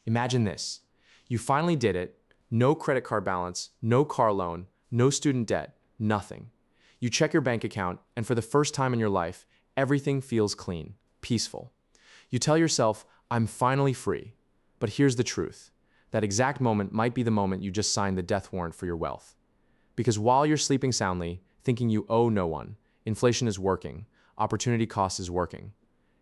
Imagine this. You finally did it. No credit card balance, no car loan, no student debt, nothing. You check your bank account, and for the first time in your life, everything feels clean, peaceful. You tell yourself, I'm finally free. But here's the truth. That exact moment might be the moment you just signed the death warrant for your wealth. Because while you're sleeping soundly, thinking you owe no one, inflation is working, opportunity cost is working,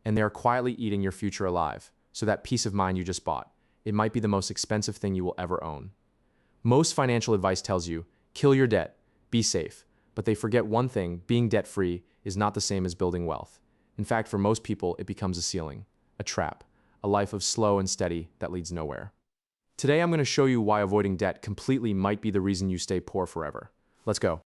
and they are quietly eating your future alive, so that peace of mind you just bought, it might be the most expensive thing you will ever own. Most financial advice tells you, kill your debt, be safe, but they forget one thing: being debt-free is not the same as building wealth. In fact, for most people, it becomes a ceiling, a trap, a life of slow and steady that leads nowhere. Today, I'm going to show you why avoiding debt completely might be the reason you stay poor forever. Let's go.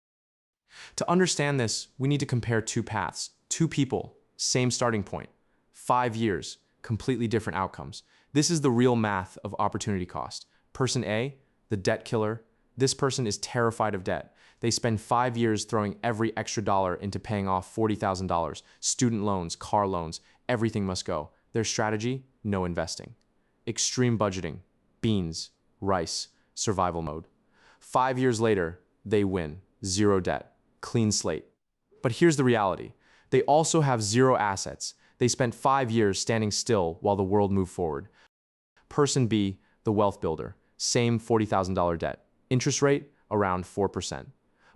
To understand this, we need to compare two paths, two people, same starting point, 5 years, completely different outcomes. This is the real math of opportunity cost. Person A, the debt killer, this person is terrified of debt. They spend 5 years throwing every extra dollar into paying off $40,000, student loans, car loans, everything must go. Their strategy, no investing. Extreme budgeting, beans, rice, survival mode. 5 years later, they win, zero debt, clean slate. But here's the reality. They also have zero assets. They spent 5 years standing still while the world moved forward. Person B, the wealth builder, same $40,000 debt. Interest rate, around 4%.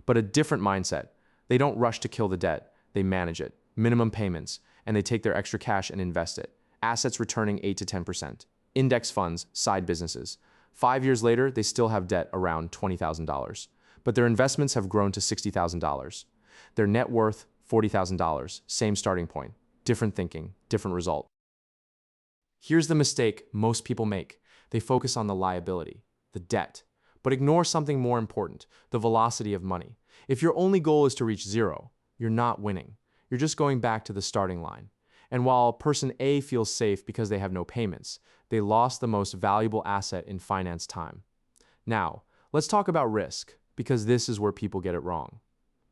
But a different mindset. They don't rush to kill the debt, they manage it. Minimum payments, and they take their extra cash and invest it. Assets returning 8 to 10%. Index funds, side businesses. 5 years later, they still have debt around $20,000. But their investments have grown to $60,000. Their net worth, $40,000. Same starting point. Different thinking, different result. Here's the mistake most people make. They focus on the liability, the debt, but ignore something more important, the velocity of money. If your only goal is to reach zero, you're not winning. You're just going back to the starting line. And while person A feels safe because they have no payments, they lost the most valuable asset in finance: time. Now, let's talk about risk, because this is where people get it wrong.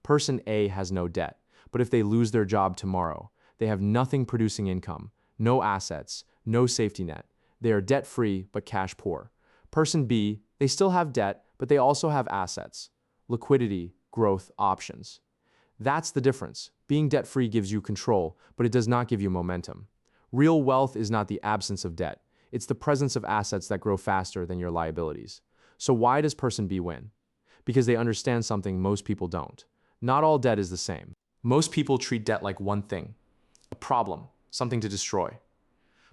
Person A has no debt, but if they lose their job tomorrow, they have nothing producing income, no assets, no safety net. They are debt-free but cash poor. Person B, they still have debt, but they also have assets, liquidity, growth, options. That's the difference. Being debt-free gives you control, but it does not give you momentum. Real wealth is not the absence of debt. It's the presence of assets that grow faster than your liabilities. So why does person B win? Because they understand something most people don't. Not all debt is the same. Most people treat debt like one thing, a problem, something to destroy.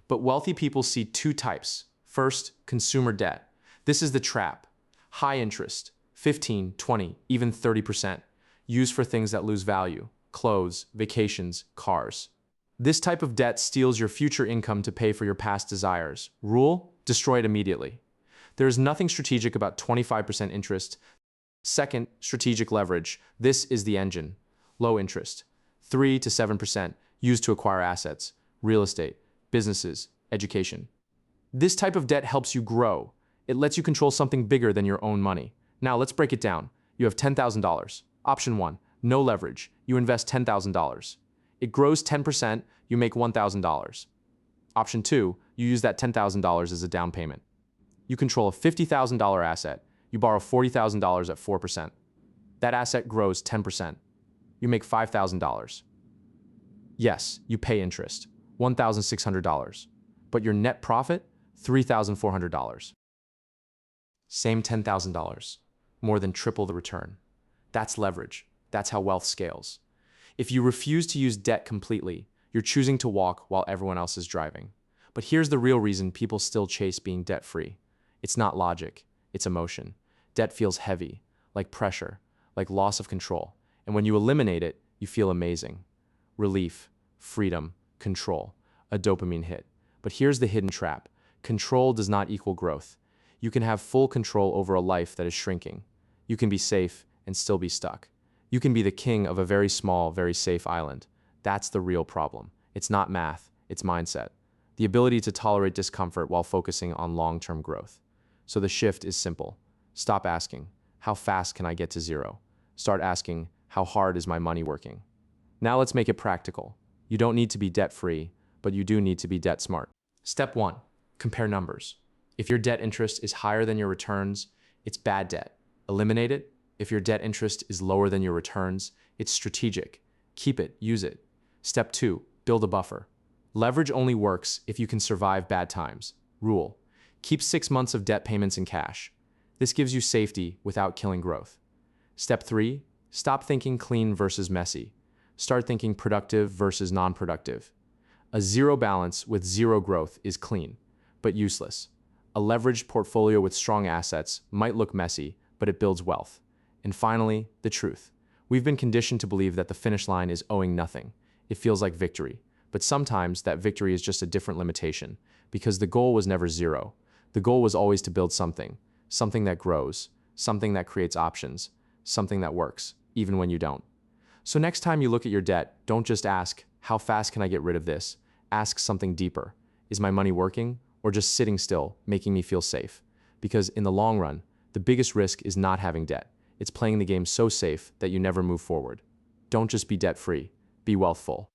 But wealthy people see two types. First, consumer debt. This is the trap. High interest, 15, 20, even 30%, used for things that lose value, clothes, vacations, cars. This type of debt steals your future income to pay for your past desires. Rule: destroy it immediately. There is nothing strategic about 25% interest. Second, strategic leverage. This is the engine. Low interest, 3 to 7%, used to acquire assets, real estate, businesses, education. This type of debt helps you grow. It lets you control something bigger than your own money. Now let's break it down. You have $10,000. Option 1, no leverage. You invest $10,000. It grows 10%, you make $1,000. Option 2, you use that $10,000 as a down payment. You control a $50,000 asset. You borrow $40,000 at 4%. That asset grows 10%. You make $5,000. Yes, you pay interest, $1,600. But your net profit, $3,400. Same $10,000, more than triple the return. That's leverage. That's how wealth scales. If you refuse to use debt completely, you're choosing to walk while everyone else is driving. But here's the real reason people still chase being debt-free. It's not logic, it's emotion. Debt feels heavy, like pressure, like loss of control. And when you eliminate it, you feel amazing. Relief, freedom, control, a dopamine hit. But here's the hidden trap. Control does not equal growth. You can have full control over a life that is shrinking. You can be safe and still be stuck. You can be the king of a very small, very safe island. That's the real problem. It's not math, it's mindset. The ability to tolerate discomfort while focusing on long-term growth. So the shift is simple. Stop asking, how fast can I get to zero? Start asking, how hard is my money working? Now let's make it practical. You don't need to be debt-free, but you do need to be debt-smart. Step 1, compare numbers. If your debt interest is higher than your returns, it's bad debt. Eliminate it. If your debt interest is lower than your returns, it's strategic. Keep it, use it. Step 2, build a buffer. Leverage only works if you can survive bad times. Rule: keep 6 months of debt payments in cash. This gives you safety without killing growth. Step 3, stop thinking clean versus messy. Start thinking productive versus non-productive. A zero balance with zero growth is clean, but useless. A leveraged portfolio with strong assets might look messy, but it builds wealth. And finally, the truth. We've been conditioned to believe that the finish line is owing nothing. It feels like victory. But sometimes that victory is just a different limitation, because the goal was never zero. The goal was always to build something that grows, something that creates options, something that works, even when you don't. So next time you look at your debt, don't just ask, how fast can I get rid of this? Ask something deeper. Is my money working, or just sitting still, making me feel safe? Because in the long run, the biggest risk is not having debt. It's playing the game so safe that you never move forward. Don't just be debt-free, be wealthful.